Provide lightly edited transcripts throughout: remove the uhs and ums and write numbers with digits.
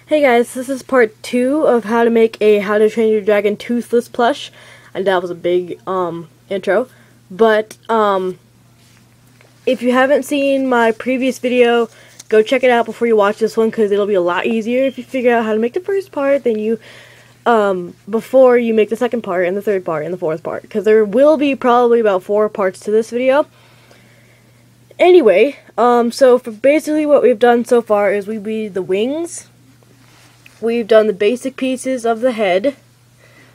Hey guys, this is part 2 of how to make a How to Train Your Dragon Toothless plush. And that was a big intro. But if you haven't seen my previous video, go check it out before you watch this one, because it'll be a lot easier if you figure out how to make the first part than you before you make the second part and the third part and the fourth part, because there will be probably about 4 parts to this video. Anyway, so for basically what we've done so far is we made the wings. We've done the basic pieces of the head.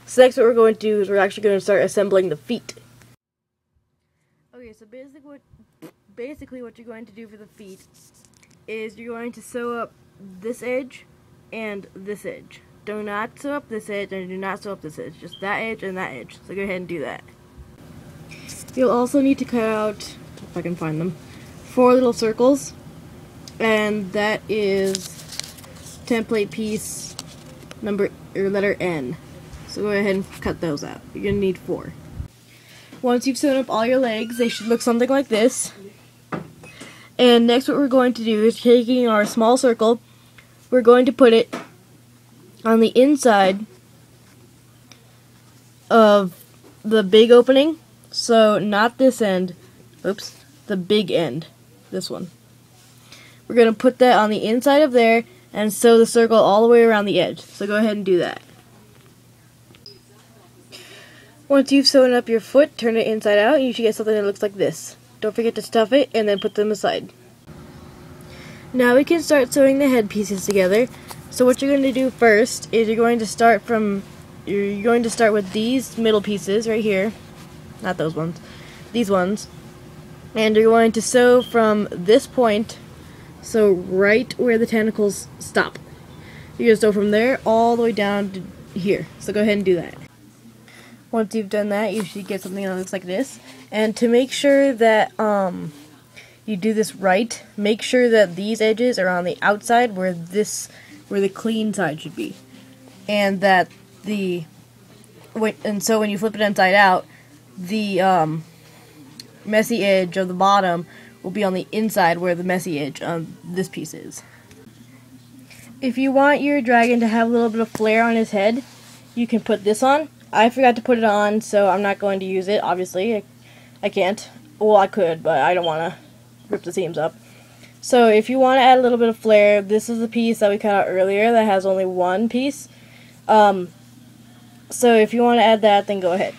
So next what we're going to do is we're actually going to start assembling the feet. Okay, so basically what you're going to do for the feet is you're going to sew up this edge and this edge. Do not sew up this edge and do not sew up this edge. Just that edge and that edge. So go ahead and do that. You'll also need to cut out, if I can find them, 4 little circles. And that is template piece letter N. So go ahead and cut those out. You're going to need 4. Once you've sewn up all your legs, they should look something like this. And next what we're going to do is, taking our small circle, we're going to put it on the inside of the big opening. So not this end, oops, the big end, this one. We're going to put that on the inside of there and sew the circle all the way around the edge. So go ahead and do that. Once you've sewn up your foot, turn it inside out and you should get something that looks like this. Don't forget to stuff it and then put them aside. Now we can start sewing the head pieces together. So what you're going to do first is you're going to start with these middle pieces right here. Not those ones. These ones. And you're going to sew from this point, so right where the tentacles stop. You're going to sew from there all the way down to here. So go ahead and do that. Once you've done that, you should get something that looks like this. And to make sure that you do this right, make sure that these edges are on the outside where the clean side should be. And that so when you flip it inside out, the messy edge of the bottom will be on the inside where the messy edge on this piece is. If you want your dragon to have a little bit of flair on his head, you can put this on. I forgot to put it on, so I'm not going to use it, obviously. I can't. Well, I could, but I don't want to rip the seams up. So if you want to add a little bit of flair, this is the piece that we cut out earlier that has only one piece. So if you want to add that, then go ahead.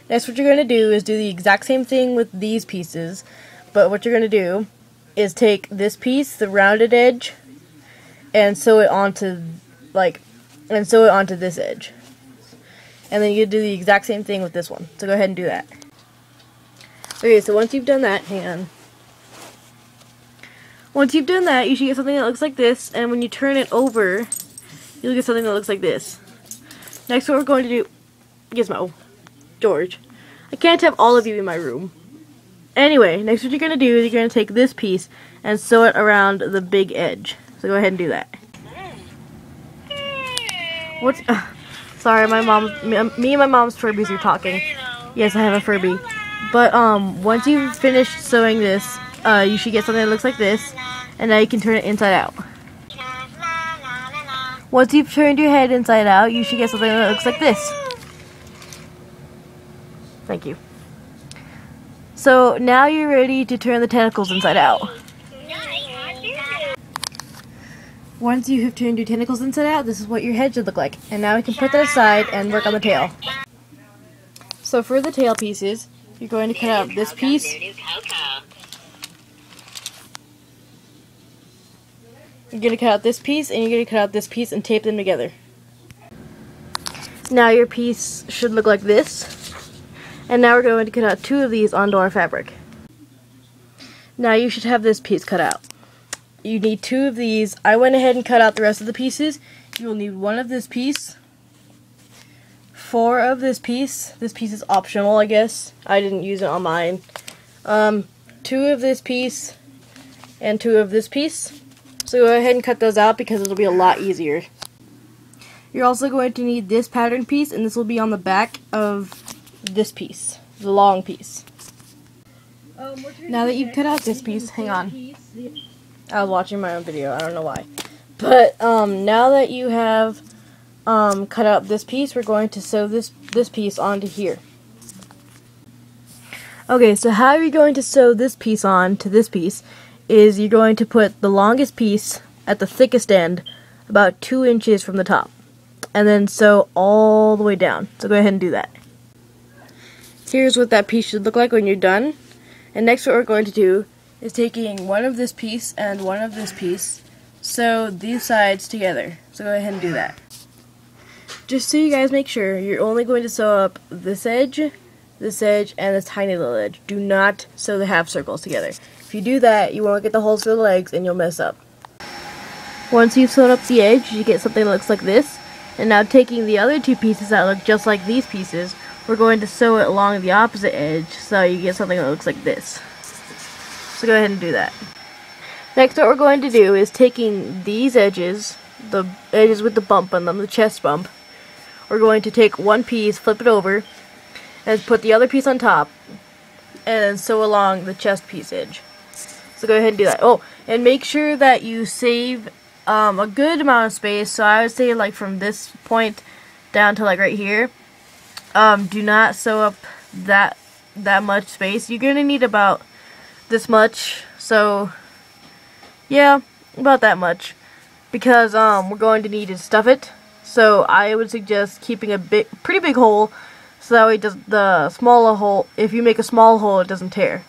Next, what you're going to do is do the exact same thing with these pieces, but what you're going to do is take this piece, the rounded edge, and sew it onto this edge. And then you do the exact same thing with this one. So go ahead and do that. Okay, so once you've done that, hang on. Once you've done that, you should get something that looks like this, and when you turn it over, you'll get something that looks like this. Next, what we're going to do, Gizmo, George, I can't have all of you in my room. Anyway, next what you're going to do is you're going to take this piece and sew it around the big edge. So go ahead and do that. Sorry, me and my mom's Furbies are talking. Yes, I have a Furby. But once you've finished sewing this, you should get something that looks like this, and now you can turn it inside out. Once you've turned your head inside out, you should get something that looks like this. Thank you. So now you're ready to turn the tentacles inside out. Once you have turned your tentacles inside out, this is what your head should look like. And now we can put that aside and work on the tail. So for the tail pieces, you're going to cut out this piece. You're going to cut out this piece, and you're going to cut out this piece and tape them together. Now your piece should look like this. And now we're going to cut out 2 of these onto our fabric. Now you should have this piece cut out. You need 2 of these. I went ahead and cut out the rest of the pieces. You will need 1 of this piece, 4 of this piece. This piece is optional, I guess. I didn't use it on mine. 2 of this piece, and 2 of this piece. So go ahead and cut those out because it'll be a lot easier. You're also going to need this pattern piece, and this will be on the back of this piece, the long piece. Now that you've cut out this piece, hang on. I was watching my own video, I don't know why. But now that you have cut out this piece, we're going to sew this piece onto here. Okay, so how you're going to sew this piece on to this piece is you're going to put the longest piece at the thickest end, about 2 inches from the top, and then sew all the way down. So go ahead and do that. Here's what that piece should look like when you're done. And next what we're going to do is taking one of this piece and one of this piece, sew these sides together. So go ahead and do that. Just so you guys make sure, you're only going to sew up this edge, and this tiny little edge. Do not sew the half circles together. If you do that, you won't get the holes for the legs and you'll mess up. Once you've sewn up the edge, you get something that looks like this. And now taking the other 2 pieces that look just like these pieces, we're going to sew it along the opposite edge so you get something that looks like this. So go ahead and do that. Next what we're going to do is taking these edges, the edges with the bump on them, the chest bump, we're going to take one piece, flip it over, and put the other piece on top, and then sew along the chest piece edge. So go ahead and do that. Oh, and make sure that you save a good amount of space. So I would say like from this point down to like right here. Do not sew up that much space. You're gonna need about this much. So yeah, about that much, because we're going to need to stuff it. So I would suggest keeping a pretty big hole, so that way the smaller hole, if you make a small hole, it doesn't tear.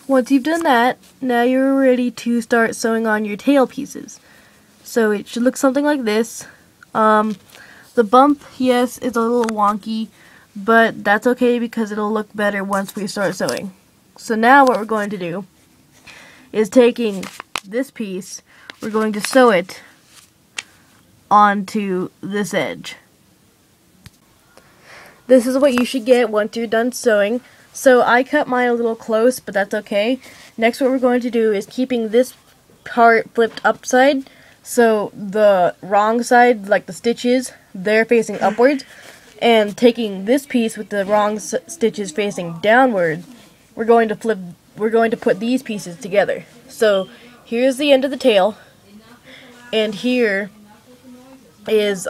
Once you've done that, now you're ready to start sewing on your tail pieces. So it should look something like this. The bump, yes, is a little wonky, but that's okay because it'll look better once we start sewing. So now what we're going to do is taking this piece, we're going to sew it onto this edge. This is what you should get once you're done sewing. So I cut mine a little close, but that's okay. Next what we're going to do is keeping this part flipped upside, so the wrong side, like the stitches, they're facing upwards, and taking this piece with the wrong stitches facing downward, we're going to put these pieces together. So here's the end of the tail, and here is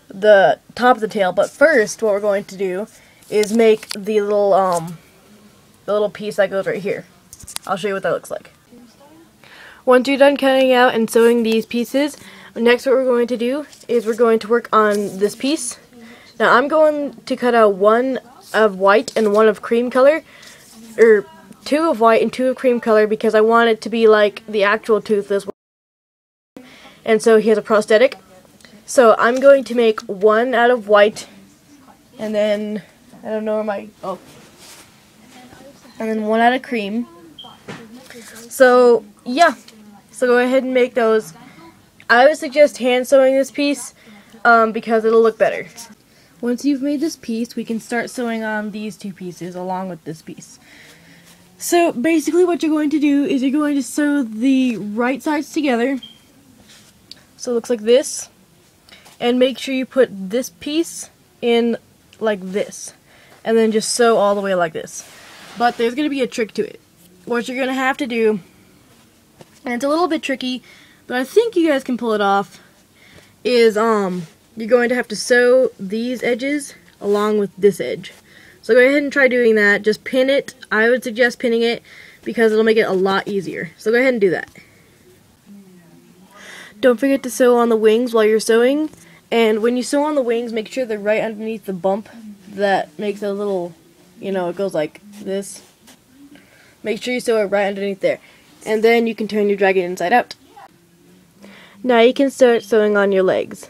the top of the tail. But first what we're going to do is make the little piece that goes right here. I'll show you what that looks like. Once you're done cutting out and sewing these pieces, next what we're going to do is we're going to work on this piece. Now I'm going to cut out one of white and one of cream color, or 2 of white and 2 of cream color, because I want it to be like the actual Toothless, and so he has a prosthetic. So I'm going to make 1 out of white, and then I don't know where my and then 1 out of cream. So yeah, so go ahead and make those. I would suggest hand sewing this piece because it'll look better. Once you've made this piece, we can start sewing on these 2 pieces along with this piece. So basically what you're going to do is you're going to sew the right sides together, so it looks like this, and make sure you put this piece in like this, and then just sew all the way like this. But there's going to be a trick to it. What you're going to have to do, and it's a little bit tricky, but I think you guys can pull it off, is you're going to have to sew these edges along with this edge. So go ahead and try doing that. Just pin it. I would suggest pinning it because it'll make it a lot easier. So go ahead and do that. Don't forget to sew on the wings while you're sewing. And when you sew on the wings, make sure they're right underneath the bump that makes a little, it goes like this. Make sure you sew it right underneath there. And then you can turn your dragon inside out. Now you can start sewing on your legs.